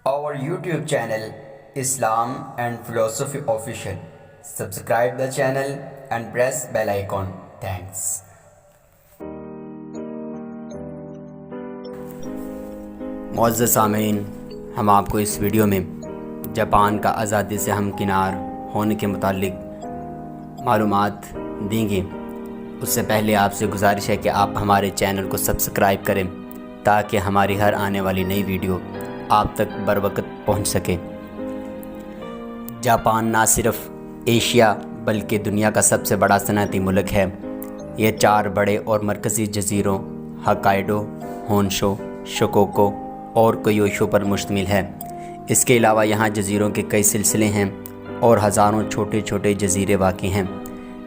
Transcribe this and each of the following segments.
our YouTube channel Islam and Philosophy Official. Subscribe the channel and press bell icon. Thanks. معزز سامعین، ہم آپ کو اس ویڈیو میں جاپان کا آزادی سے ہمکنار ہونے کے متعلق معلومات دیں گے۔ اس سے پہلے آپ سے گزارش ہے کہ آپ ہمارے چینل کو سبسکرائب کریں تاکہ ہماری ہر آنے والی نئی ویڈیو آپ تک بروقت پہنچ سکے۔ جاپان نہ صرف ایشیا بلکہ دنیا کا سب سے بڑا صنعتی ملک ہے۔ یہ 4 بڑے اور مرکزی جزیروں ہوکائیڈو، ہونشو، شوکوکو اور کیوشو پر مشتمل ہے۔ اس کے علاوہ یہاں جزیروں کے کئی سلسلے ہیں اور ہزاروں چھوٹے چھوٹے جزیرے واقع ہیں۔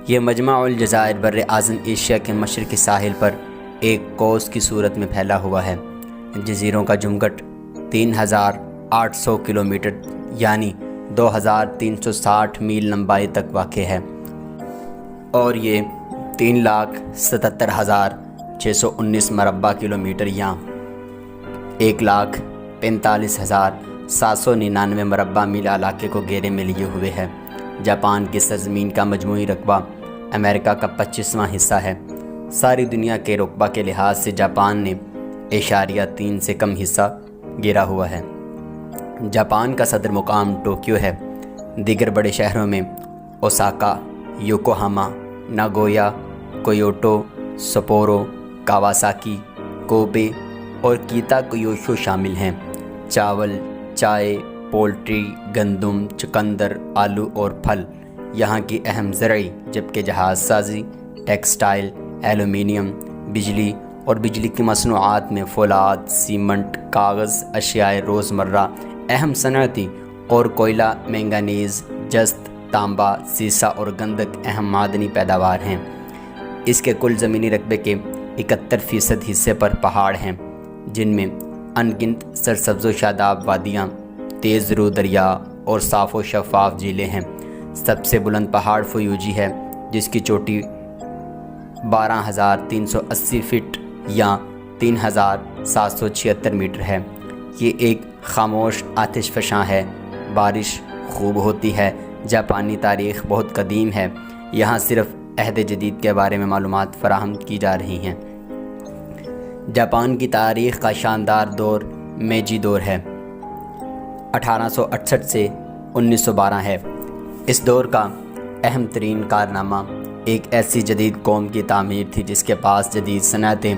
یہ مجمع الجزائر بر اعظم ایشیا کے مشرقی ساحل پر ایک قوس کی صورت میں پھیلا ہوا ہے۔ جزیروں کا جمگٹ 3800 کلومیٹر یعنی 2360 میل لمبائی تک واقع ہے اور یہ 3,77,619 مربع کلومیٹر یا 1,45,799 مربع میل علاقے کو گھیرے میں لیے ہوئے ہے۔ جاپان کی سرزمین کا مجموعی رقبہ امریکہ کا 25واں حصہ ہے۔ ساری دنیا کے رقبہ کے لحاظ سے جاپان نے 0.3 سے کم حصہ گھیرا ہوا ہے۔ جاپان کا صدر مقام ٹوکیو ہے۔ دیگر بڑے شہروں میں اوساکا، یوکوہاما، ناگویا، کیوٹو، سپورو، کاواساکی، کوبے اور کیتا کیوشو شامل ہیں۔ چاول، چائے، پولٹری، گندم، چقندر، آلو اور پھل یہاں کی اہم زرعی، جبکہ جہاز سازی، ٹیکسٹائل، ایلومینیم، بجلی اور بجلی کی مصنوعات میں فولاد، سیمنٹ، کاغذ، اشیاء روزمرہ، اہم صنعتی اور کوئلہ، مینگنیز، جست، تانبا، سیسہ اور گندھک اہم معدنی پیداوار ہیں۔ اس کے کل زمینی رقبے کے 71% حصے پر پہاڑ ہیں، جن میں ان گنت سرسبز و شاداب وادیاں، تیز رو دریا اور صاف و شفاف جھیلیں ہیں۔ سب سے بلند پہاڑ فیوجی ہے، جس کی چوٹی 12,380 فٹ یا 3,776 میٹر ہے۔ یہ ایک خاموش آتش فشاں ہے۔ بارش خوب ہوتی ہے۔ جاپانی تاریخ بہت قدیم ہے۔ یہاں صرف عہد جدید کے بارے میں معلومات فراہم کی جا رہی ہیں۔ جاپان کی تاریخ کا شاندار دور میجی دور ہے، 1868 سے 1912 ہے۔ اس دور کا اہم ترین کارنامہ ایک ایسی جدید قوم کی تعمیر تھی جس کے پاس جدید صنعتیں،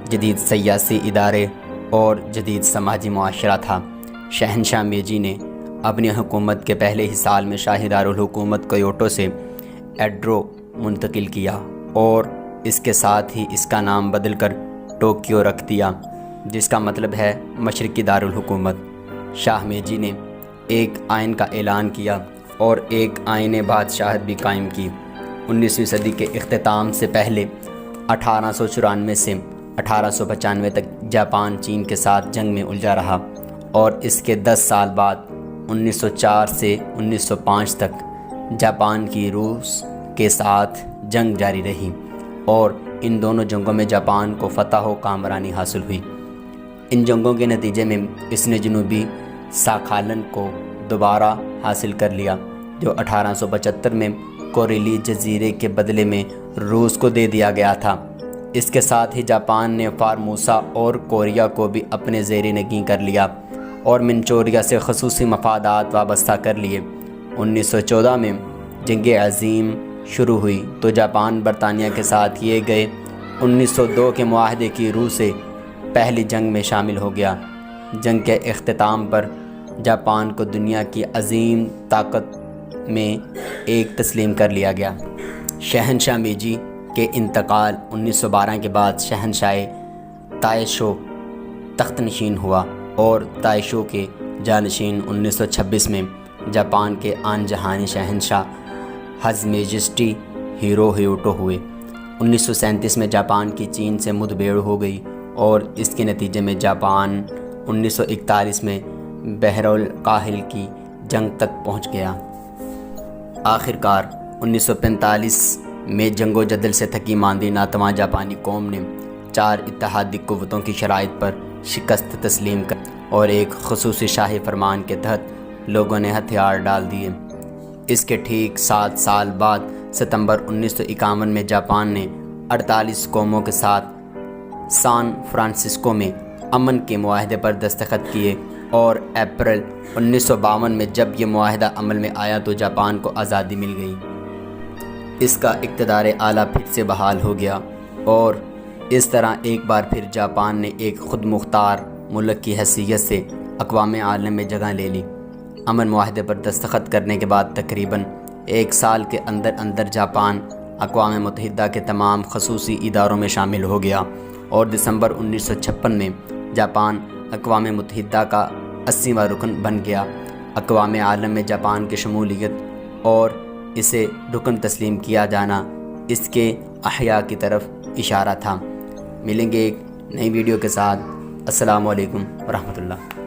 جدید سیاسی ادارے اور جدید سماجی معاشرہ تھا۔ شہنشاہ میجی نے اپنی حکومت کے پہلے ہی سال میں شاہی دارالحکومت کیوٹو سے ایڈرو منتقل کیا اور اس کے ساتھ ہی اس کا نام بدل کر ٹوکیو رکھ دیا، جس کا مطلب ہے مشرقی دارالحکومت۔ شاہ میجی نے ایک آئین کا اعلان کیا اور ایک آئین بادشاہت بھی قائم کی۔ 19ویں صدی کے اختتام سے پہلے 1894 سے 1895 تک جاپان چین کے ساتھ جنگ میں الجھا رہا اور اس کے 10 سال بعد 1904 سے 1905 تک جاپان کی روس کے ساتھ جنگ جاری رہی اور ان دونوں جنگوں میں جاپان کو فتح و کامرانی حاصل ہوئی۔ ان جنگوں کے نتیجے میں اس نے جنوبی ساکھالن کو دوبارہ حاصل کر لیا، جو 1875 میں کوریلی جزیرے کے بدلے میں روس کو دے دیا گیا تھا۔ اس کے ساتھ ہی جاپان نے فارموسا اور کوریا کو بھی اپنے زیر نگین کر لیا اور منچوریا سے خصوصی مفادات وابستہ کر لیے۔ 1914 میں جنگ عظیم شروع ہوئی تو جاپان برطانیہ کے ساتھ کیے گئے 1902 کے معاہدے کی روح سے پہلی جنگ میں شامل ہو گیا۔ جنگ کے اختتام پر جاپان کو دنیا کی عظیم طاقت میں ایک تسلیم کر لیا گیا۔ شہنشاہ میجی کے انتقال 1912 کے بعد شہنشاہ تائشو تخت نشین ہوا اور تائشو کے جانشین 1926 میں جاپان کے آن جہانی شہنشاہ ہز میجسٹی ہیروہیٹو ہوئے۔ 1937 میں جاپان کی چین سے مدبھیڑ ہو گئی اور اس کے نتیجے میں جاپان 1941 میں بحر الکاہل کی جنگ تک پہنچ گیا۔ آخرکار 1945 میں جنگ و جدل سے تھکی ماندی ناتواں جاپانی قوم نے 4 اتحادی قوتوں کی شرائط پر شکست تسلیم کر اور ایک خصوصی شاہی فرمان کے تحت لوگوں نے ہتھیار ڈال دیے۔ اس کے ٹھیک 7 سال بعد ستمبر 1951 میں جاپان نے 48 قوموں کے ساتھ سان فرانسسکو میں امن کے معاہدے پر دستخط کیے، اور اپریل 1952 میں جب یہ معاہدہ عمل میں آیا تو جاپان کو آزادی مل گئی۔ اس کا اقتدار اعلیٰ پھر سے بحال ہو گیا، اور اس طرح ایک بار پھر جاپان نے ایک خود مختار ملک کی حیثیت سے اقوام عالم میں جگہ لے لی۔ امن معاہدے پر دستخط کرنے کے بعد تقریباً 1 سال کے اندر جاپان اقوام متحدہ کے تمام خصوصی اداروں میں شامل ہو گیا، اور دسمبر 1956 میں جاپان اقوام متحدہ کا 80واں رکن بن گیا۔ اقوام عالم میں جاپان کی شمولیت اور اسے رکن تسلیم کیا جانا اس کے احیاء کی طرف اشارہ تھا۔ ملیں گے ایک نئی ویڈیو کے ساتھ۔ السلام علیکم ورحمۃ اللہ۔